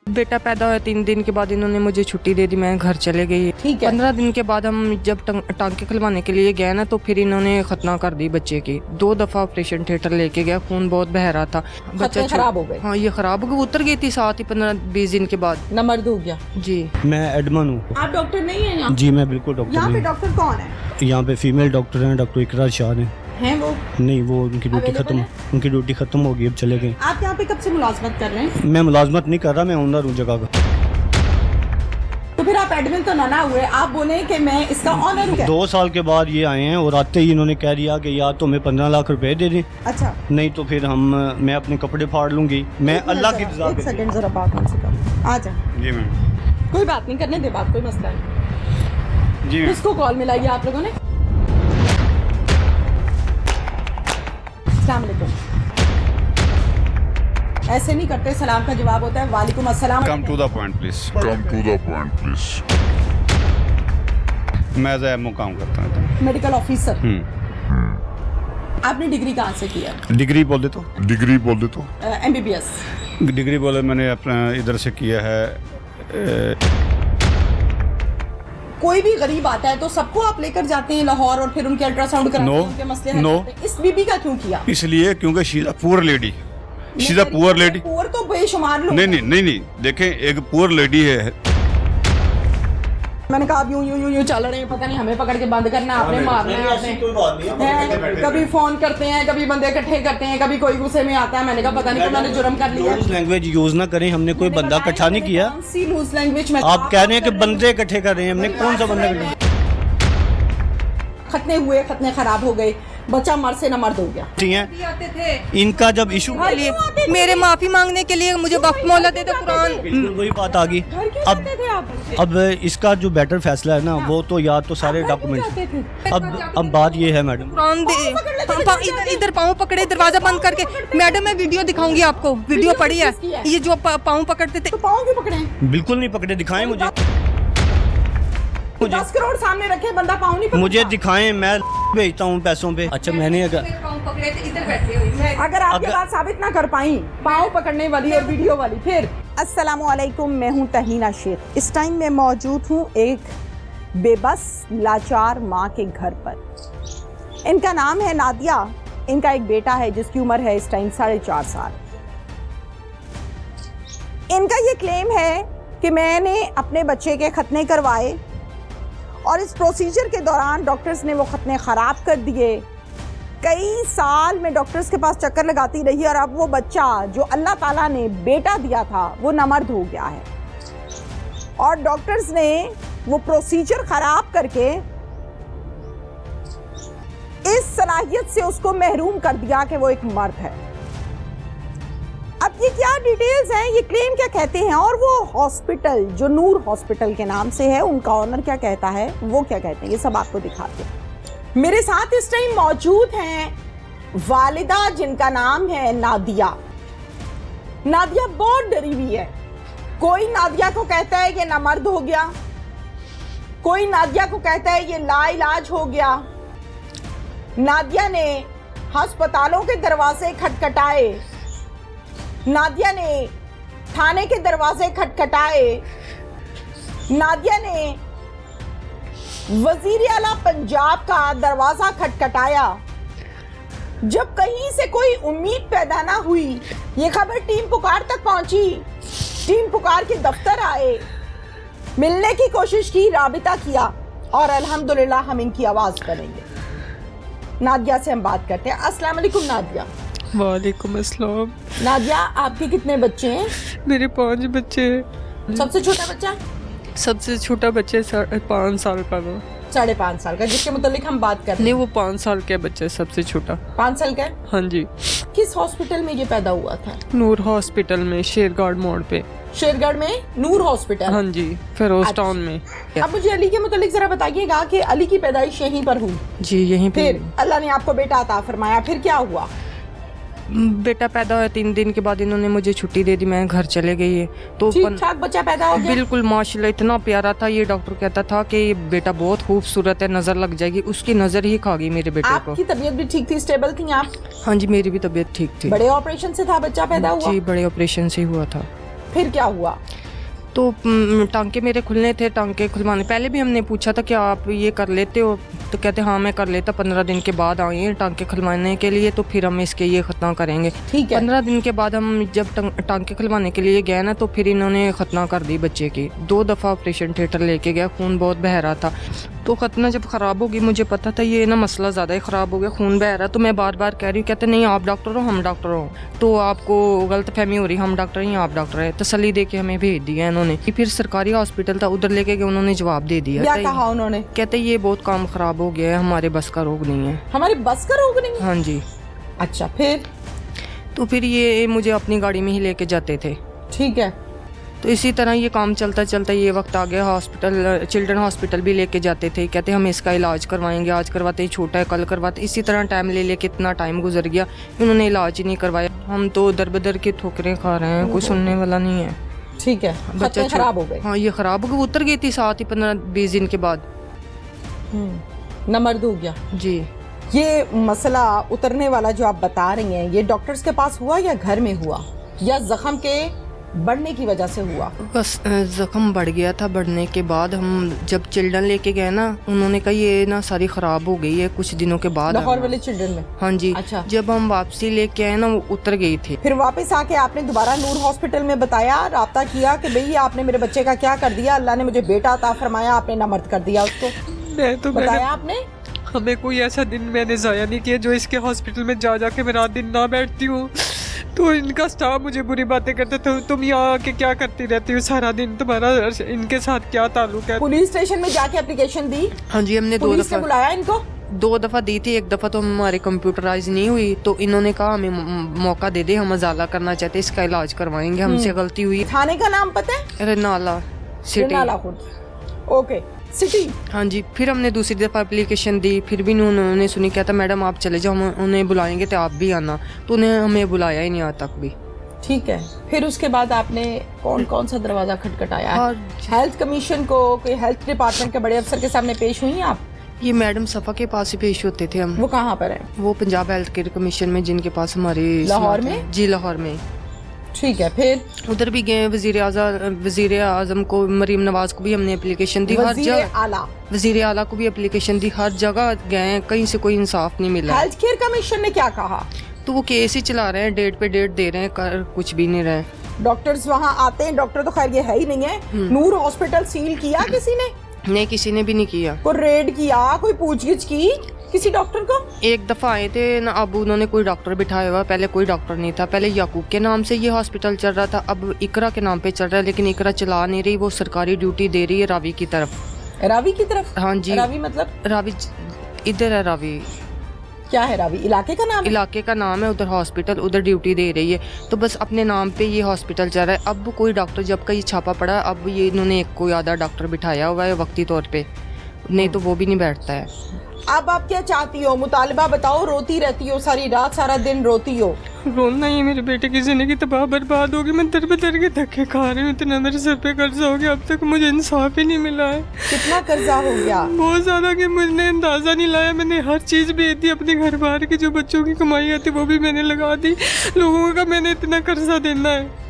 बेटा पैदा हुआ 3 दिन के बाद इन्होंने मुझे छुट्टी दे दी, मैं घर चले गई। ठीक है। 15 दिन के बाद हम जब टांके खुलवाने के लिए गए ना तो फिर इन्होंने खतना कर दी बच्चे की। 2 दफा ऑपरेशन थिएटर लेके गया, खून बहुत बह रहा था, बच्चा खराब हो गए। हाँ ये खराब हो गई, उतर गई थी साथ ही 15-20 दिन के बाद। नमर्द हो गया जी। मैं एडमन हूँ। आप डॉक्टर नहीं है यहाँ? जी मैं बिल्कुल डॉक्टर यहाँ पे नहीं। डॉक्टर कौन है? यहाँ पे फीमेल डॉक्टर हैं, डॉक्टर इकरार शाह हैं वो? नहीं, वो उनकी ड्यूटी खत्म हो गई, अब चले गए। आप यहाँ पे कब से मुलाजमत कर रहे हैं? मैं मुलाजमत नहीं कर रहा, मैं ओनर हूँ जगह का। तो फिर आप एडमिन तो ना हुए, आप बोले कि मैं इसका ऑनर हूँ। 2 साल के बाद ये आए हैं और आते ही इन्होंने कह दिया कि या तो हमें 15 लाख रुपए दे दें, अच्छा नहीं तो फिर मैं अपने कपड़े फाड़ लूंगी। मैं अल्लाह की रज़ा एक के लिए। सेकंड जरा बात हमसे कर। आ जाए। जी मैम। कोई बात नहीं, करने दे बात, कोई मसला नहीं। जी किसको कॉल मिलाई आप लोगों ने? अस्सलाम वालेकुम। ऐसे नहीं करते, सलाम का जवाब होता है वालेकुम अस्सलाम। Come to the point, please. मैं एज एमओ काम करता हूँ। Medical officer. आपने डिग्री कहाँ से किया? डिग्री बोल दे तो MBBS। डिग्री बोले मैंने अपना इधर से किया है। कोई भी गरीब आता है तो सबको आप लेकर जाते हैं लाहौर और फिर उनके अल्ट्रासाउंड कराते हैं, उनके मसले हल करते हैं। इस बीबी का क्यों किया? इसलिए क्योंकि she is a poor lady. She is a poor lady. Poor तो बेशुमार लोग। नहीं देखें, एक पुअर लेडी है। मैंने कहा यूं चल रहे हैं, पता नहीं हमें पकड़ के बंद करना, आपने मारना है आपने। कभी फोन करते हैं, कभी बंदे इकट्ठे करते हैं, कभी कोई गुस्से में आता है। मैंने कहा पता नहीं मैंने जुर्म कर लिया। लैंग्वेज यूज ना करें, हमने कोई बंदा इकट्ठा नहीं किया। कौन सी लूज लैंग्वेज में? आप कह रहे हैं कि बंदे इकट्ठे कर रहे हैं, हमने कौन सा बंदा इकट्ठा? खतने हुए, खतने खराब हो गए, बच्चा मर से न मर्द हो गया। ठीक है, इनका जब इशू मेरे माफी मांगने के लिए मुझे वक्त मोहलत दे दो। कुरान वही बात आ गई। अब इसका जो बेटर फैसला है ना, वो तो या तो सारे डॉक्यूमेंट। अब बात ये है मैडम, कुरान दे इधर पाँव पकड़े, दरवाजा बंद करके। मैडम मैं वीडियो दिखाऊंगी आपको, वीडियो पड़ी है। ये जो पाँव पकड़ते थे, तो पाँव क्यों पकड़े? बिल्कुल नहीं पकड़े, दिखाएं मुझे। 10 करोड़ सामने रखे, बंदा पाँव नहीं पकड़ता। मुझे दिखाएं, मैं भेजता हूँ पैसों पे। अच्छा मैंने अगर आपके बात साबित ना कर पाई, पाँव पकड़ने वाली और वीडियो वाली, फिर। अस्सलामुअलैकुम, मैं हूँ तहीना शेख। इस टाइम मैं मौजूद हूँ एक बेबस लाचार माँ के घर पर। इनका नाम है नादिया। इनका एक बेटा है जिसकी उम्र है इस टाइम 4.5 साल। इनका ये क्लेम है कि मैंने अपने बच्चे के खतने करवाए और इस प्रोसीजर के दौरान डॉक्टर्स ने वो खतने ख़राब कर दिए। कई साल में डॉक्टर्स के पास चक्कर लगाती रही और अब वो बच्चा जो अल्लाह ताला ने बेटा दिया था वो नामर्द हो गया है और डॉक्टर्स ने वो प्रोसीजर ख़राब करके इस सलाहियत से उसको महरूम कर दिया कि वो एक मर्द है। अब ये क्या डिटेल्स हैं, ये क्लेम क्या कहते हैं और वो हॉस्पिटल जो नूर हॉस्पिटल के नाम से है, उनका ऑनर क्या कहता है, वो क्या कहते हैं, ये सब आपको दिखाते हैं। मेरे साथ इस टाइम मौजूद हैं वालिदा जिनका नाम है नादिया। नादिया बहुत डरी हुई है। कोई नादिया को कहता है ये नामर्द हो गया, कोई नादिया को कहता है ये लाइलाज हो गया। नादिया ने अस्पतालों के दरवाजे खटखटाए, नादिया ने थाने के दरवाजे खटखटाए, नादिया ने वजीर आला पंजाब का दरवाजा खटखटाया। जब कहीं से कोई उम्मीद पैदा ना हुई, ये खबर टीम पुकार तक पहुंची। टीम पुकार के दफ्तर आए, मिलने की कोशिश की, राबिता किया और अल्हम्दुलिल्लाह हम इनकी आवाज करेंगे। नादिया से हम बात करते हैं। अस्सलाम वालेकुम नादिया। वालेकुम अस्सलाम। नादिया, आपके कितने बच्चे हैं? मेरे 5 बच्चे हैं। सबसे छोटा बच्चा? सबसे छोटा बच्चे 5 साल का था। 5.5 साल का, जिसके मुतालिक हम बात कर रहे हैं। नहीं, वो 5 साल का बच्चा सबसे छोटा। 5 साल का है? हाँ जी। किस हॉस्पिटल में ये पैदा हुआ था? नूर हॉस्पिटल में, शेरगढ़ मोड़ पे। शेरगढ़ में नूर हॉस्पिटल? हाँ जी, फिरोज टाउन में। अब मुझे अली के मुतालिक जरा बताइएगा कि अली की पैदाइश यहीं पर हुई? जी यहीं पे। फिर अल्लाह ने आपको बेटा अता फरमाया, फिर क्या हुआ? बेटा पैदा हुआ 3 दिन के बाद इन्होंने मुझे छुट्टी दे दी, मैं घर चले गई। तो ठीक ठाक बच्चा पैदा हो गया? बिल्कुल माशाल्लाह, इतना प्यारा था। ये डॉक्टर कहता था कि ये बेटा बहुत खूबसूरत है, नजर लग जाएगी। उसकी नजर ही खा गई मेरे बेटे को। आपकी तबीयत भी ठीक थी, स्टेबल थी आप? हाँ जी, मेरी भी तबीयत ठीक थी। बड़े ऑपरेशन से था बच्चा पैदा हुआ? जी, बड़े ऑपरेशन से हुआ था। फिर क्या हुआ? तो टांके मेरे खुलने थे, टांके खुलवाने पहले भी हमने पूछा था कि आप ये कर लेते हो, तो कहते हाँ मैं कर लेता, 15 दिन के बाद आइए टांके खुलवाने के लिए, तो फिर हम इसके ये खतना करेंगे। ठीक है। 15 दिन के बाद हम जब टांके खुलवाने के लिए गए ना, तो फिर इन्होंने खतना कर दी बच्चे की। 2 दफ़ा ऑपरेशन थिएटर लेके गया, खून बहुत बह रहा था। तो खतना जब ख़राब होगी, मुझे पता था ये ना मसला ज़्यादा ही ख़राब हो गया, खून बह रहा, तो मैं बार बार कह रही हूँ, कहते नहीं आप डॉक्टर हो हम डॉक्टर हो, तो आपको गलत फहमी हो रही, हम डॉक्टर हैं आप डॉक्टर है। तसल्ली दे के हमें भेज दिया इन्होंने। फिर सरकारी हॉस्पिटल था, उधर लेके गए, उन्होंने जवाब दे दिया। क्या कहा उन्होंने? कहते ये बहुत काम ख़राब हो गया है, हमारे बस का रोग नहीं है। हमारे बस का रोग नहीं है? हाँ जी। अच्छा, फिर? तो फिर ये मुझे अपनी गाड़ी में ही लेके जाते थे। ठीक है। तो इसी तरह ये काम चलता चलता ये वक्त आ गया, हॉस्पिटल चिल्ड्रन हॉस्पिटल भी लेके जाते थे, कहते हम इसका इलाज करवाएंगे, आज करवाते ही छोटा है कल करवाते, इसी तरह टाइम ले लेके इतना टाइम गुजर गया, इन्होंने इलाज ही नहीं करवाया। हम तो दर बदर की ठोकरें खा रहे हैं, कोई सुनने वाला नहीं है। ठीक है। बच्चे खराब हो गए? हाँ ये खराब हो गए, उतर गई थी साथ ही 15-20 दिन के बाद। नमर्द हो गया जी। ये मसला उतरने वाला जो आप बता रही हैं, ये डॉक्टर्स के पास हुआ या घर में हुआ या जख्म के बढ़ने की वजह से हुआ? बस जख्म बढ़ गया था, बढ़ने के बाद हम जब चिल्ड्रन लेके गए ना, उन्होंने कहा ये ना सारी ख़राब हो गई है कुछ दिनों के बाद। लाहौर वाले चिल्ड्रन में? हाँ जी। अच्छा। जब हम वापसी लेके आए ना, वो उतर गई थी। फिर वापस आके आपने दोबारा नूर हॉस्पिटल में बताया, राब्ता किया कि भाई आपने मेरे बच्चे का क्या कर दिया, अल्लाह ने मुझे बेटा अता फरमाया, आपने नामर्द कर दिया उसको? मैं तो बताया आपने? हमें कोई ऐसा दिन मैंने ज़ाया नहीं किया जो इसके हॉस्पिटल में जा जाके मैं रात दिन ना बैठती हूँ। तो इनका स्टाफ मुझे बुरी बातें करते थे, तुम यहाँ आके क्या करती रहती हो सारा दिन, तुम्हारा इनके साथ क्या ताल्लुक है? पुलिस स्टेशन में जाके एप्लीकेशन दी? हाँ जी, हमने 2 दफ़ा बुलाया इनको? 2 दफ़ा दी थी, 1 दफ़ा तो हमारे कंप्यूटराइज नहीं हुई, तो इन्होंने कहा हमें मौका दे दे, हम अजाला करना चाहते, इसका इलाज करवाएंगे, हमसे गलती हुई। थाने का नाम पता है? रनाला सिटी। Okay, city. हाँ जी। फिर हमने दूसरी दफ़ा एप्लीकेशन दी, फिर भी उन्होंने सुनी, कहता मैडम आप चले जाओ, हम उन्हें बुलाएंगे तो आप भी आना, तो उन्हें हमें बुलाया ही नहीं आज तक भी। ठीक है। फिर उसके बाद आपने कौन कौन सा दरवाजा खटखटाया? हेल्थ कमीशन को, कोई हेल्थ डिपार्टमेंट के बड़े अफसर के सामने पेश हुई आप? ये मैडम सफ़ा के पास ही पेश होते थे हम। वो कहाँ पर है? वो पंजाब हेल्थ केयर कमीशन में, जिनके पास हमारी लाहौर में? जी लाहौर में। ठीक है। फिर उधर भी गए, वजीर आजम को, मरीम नवाज को भी हमने एप्लीकेशन दी, हर जगह वजीर आला को भी एप्लीकेशन दी, हर जगह गए, कहीं से कोई इंसाफ नहीं मिला। हेल्थ केयर कमीशन ने क्या कहा? तो वो केस ही चला रहे हैं, डेट पे डेट दे रहे हैं, कर कुछ भी नहीं रहे। डॉक्टर्स वहाँ आते हैं, डॉक्टर तो खैर ये है ही नहीं है। नूर हॉस्पिटल सील किया किसी ने? नहीं, किसी ने भी नहीं किया। कोई रेड किया, कोई पूछगिछ की किसी डॉक्टर को? 1 दफ़ा आए थे ना, अब उन्होंने कोई डॉक्टर बिठाया हुआ, पहले कोई डॉक्टर नहीं था, पहले याकूब के नाम से ये हॉस्पिटल चल रहा था, अब इकरा के नाम पे चल रहा है, लेकिन इकरा चला नहीं रही, वो सरकारी ड्यूटी दे रही है रावी की तरफ। रावी की तरफ? हाँ जी। रावी मतलब? रावी इधर है। रावी क्या है? रावी इलाके का नाम है? इलाके का नाम है, उधर हॉस्पिटल, उधर ड्यूटी दे रही है, तो बस अपने नाम पे ये हॉस्पिटल चल रहा है। अब कोई डॉक्टर, जब का ये छापा पड़ा, अब ये इन्होंने एक कोई आधा डॉक्टर बिठाया हुआ है वक्ती तौर पे, नहीं तो वो भी नहीं बैठता है। अब आप क्या चाहती हो? मुतालबा बताओ। रोती रहती हो सारी रात, सारा दिन रोती हो? रोना ही, मेरे बेटे की जिंदगी तबाह बर्बाद होगी, मैं दर बदर के धक्के खा रही हूँ, इतना मेरे सर पे कर्जा हो गया, अब तक मुझे इंसाफ ही नहीं मिला है। कितना कर्जा हो गया? बहुत ज्यादा, कि मुझे अंदाजा नहीं लाया, मैंने हर चीज बेच दी, अपने घर बाहर की जो बच्चों की कमाई आती वो भी मैंने लगा दी, लोगों का मैंने इतना कर्जा देना है।